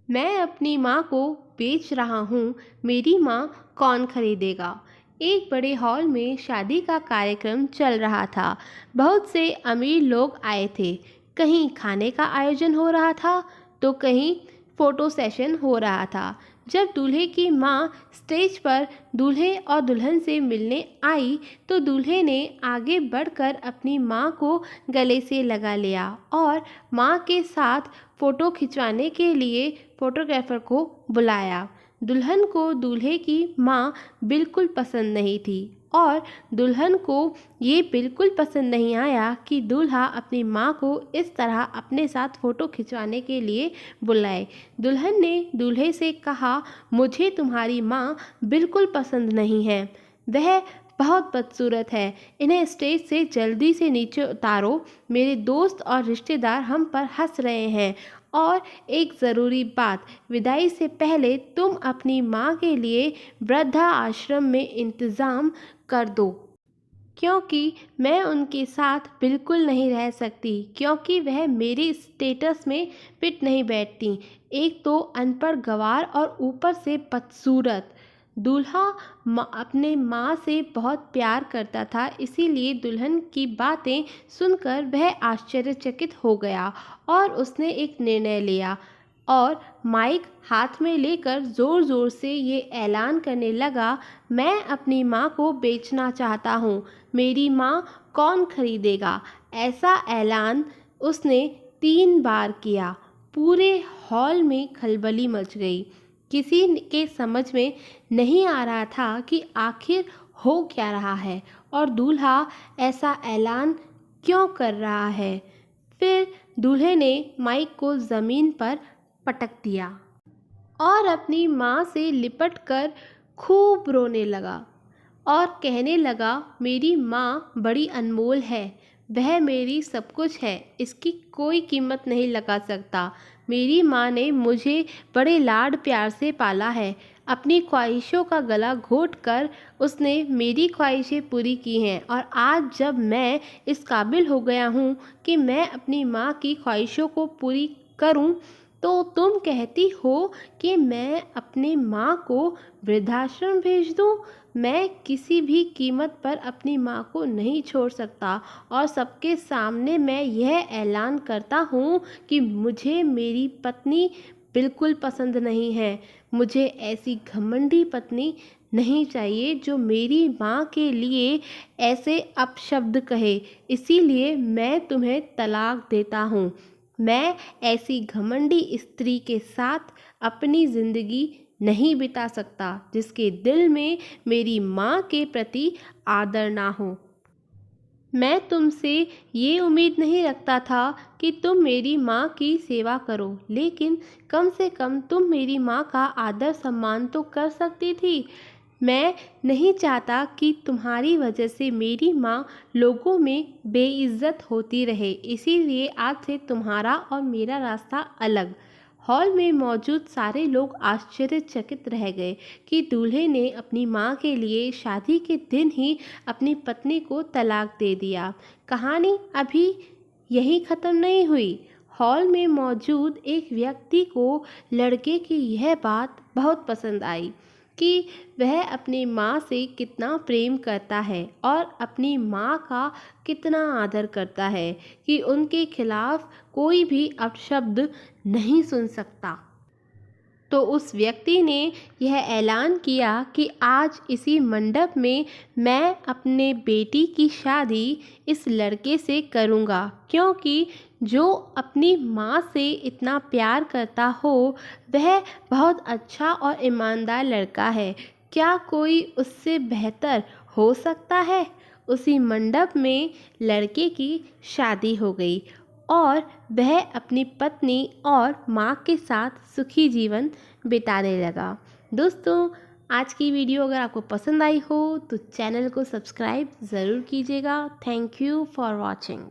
मैं अपनी माँ को बेच रहा हूँ, मेरी माँ कौन खरीदेगा। एक बड़े हॉल में शादी का कार्यक्रम चल रहा था। बहुत से अमीर लोग आए थे। कहीं खाने का आयोजन हो रहा था तो कहीं फोटो सेशन हो रहा था। जब दूल्हे की माँ स्टेज पर दूल्हे और दुल्हन से मिलने आई तो दूल्हे ने आगे बढ़कर अपनी माँ को गले से लगा लिया और माँ के साथ फ़ोटो खिंचवाने के लिए फ़ोटोग्राफ़र को बुलाया। दुल्हन को दूल्हे की माँ बिल्कुल पसंद नहीं थी और दुल्हन को ये बिल्कुल पसंद नहीं आया कि दूल्हा अपनी माँ को इस तरह अपने साथ फ़ोटो खिंचवाने के लिए बुलाए। दुल्हन ने दूल्हे से कहा, मुझे तुम्हारी माँ बिल्कुल पसंद नहीं है, वह बहुत बदसूरत है, इन्हें स्टेज से जल्दी से नीचे उतारो, मेरे दोस्त और रिश्तेदार हम पर हंस रहे हैं। और एक ज़रूरी बात, विदाई से पहले तुम अपनी माँ के लिए वृद्धा आश्रम में इंतज़ाम कर दो, क्योंकि मैं उनके साथ बिल्कुल नहीं रह सकती, क्योंकि वह मेरे स्टेटस में फिट नहीं बैठती। एक तो अनपढ़ गँवार और ऊपर से बदसूरत। दूल्हा अपने माँ से बहुत प्यार करता था, इसीलिए दुल्हन की बातें सुनकर वह आश्चर्यचकित हो गया और उसने एक निर्णय लिया और माइक हाथ में लेकर ज़ोर ज़ोर से ये ऐलान करने लगा, मैं अपनी माँ को बेचना चाहता हूँ, मेरी माँ कौन खरीदेगा। ऐसा ऐलान उसने 3 बार किया। पूरे हॉल में खलबली मच गई। किसी के समझ में नहीं आ रहा था कि आखिर हो क्या रहा है और दूल्हा ऐसा ऐलान क्यों कर रहा है। फिर दूल्हे ने माइक को ज़मीन पर पटक दिया और अपनी माँ से लिपट कर खूब रोने लगा और कहने लगा, मेरी माँ बड़ी अनमोल है, वह मेरी सब कुछ है, इसकी कोई कीमत नहीं लगा सकता। मेरी माँ ने मुझे बड़े लाड प्यार से पाला है, अपनी ख्वाहिशों का गला घोट कर उसने मेरी ख्वाहिशें पूरी की हैं और आज जब मैं इस काबिल हो गया हूँ कि मैं अपनी माँ की ख्वाहिशों को पूरी करूँ, तो तुम कहती हो कि मैं अपनी माँ को वृद्धाश्रम भेज दूँ। मैं किसी भी कीमत पर अपनी माँ को नहीं छोड़ सकता और सबके सामने मैं यह ऐलान करता हूँ कि मुझे मेरी पत्नी बिल्कुल पसंद नहीं है। मुझे ऐसी घमंडी पत्नी नहीं चाहिए जो मेरी माँ के लिए ऐसे अपशब्द कहे, इसीलिए मैं तुम्हें तलाक देता हूँ। मैं ऐसी घमंडी स्त्री के साथ अपनी ज़िंदगी नहीं बिता सकता जिसके दिल में मेरी माँ के प्रति आदर ना हो। मैं तुमसे ये उम्मीद नहीं रखता था कि तुम मेरी माँ की सेवा करो, लेकिन कम से कम तुम मेरी माँ का आदर सम्मान तो कर सकती थी। मैं नहीं चाहता कि तुम्हारी वजह से मेरी माँ लोगों में बेइज्जत होती रहे, इसीलिए आज से तुम्हारा और मेरा रास्ता अलग। हॉल में मौजूद सारे लोग आश्चर्यचकित रह गए कि दूल्हे ने अपनी माँ के लिए शादी के दिन ही अपनी पत्नी को तलाक दे दिया। कहानी अभी यहीं ख़त्म नहीं हुई। हॉल में मौजूद एक व्यक्ति को लड़के की यह बात बहुत पसंद आई कि वह अपनी माँ से कितना प्रेम करता है और अपनी माँ का कितना आदर करता है कि उनके खिलाफ कोई भी अपशब्द नहीं सुन सकता। तो उस व्यक्ति ने यह ऐलान किया कि आज इसी मंडप में मैं अपने बेटी की शादी इस लड़के से करूँगा, क्योंकि जो अपनी माँ से इतना प्यार करता हो वह बहुत अच्छा और ईमानदार लड़का है। क्या कोई उससे बेहतर हो सकता है। उसी मंडप में लड़के की शादी हो गई और वह अपनी पत्नी और माँ के साथ सुखी जीवन बिताने लगा। दोस्तों, आज की वीडियो अगर आपको पसंद आई हो तो चैनल को सब्सक्राइब ज़रूर कीजिएगा। Thank you for watching.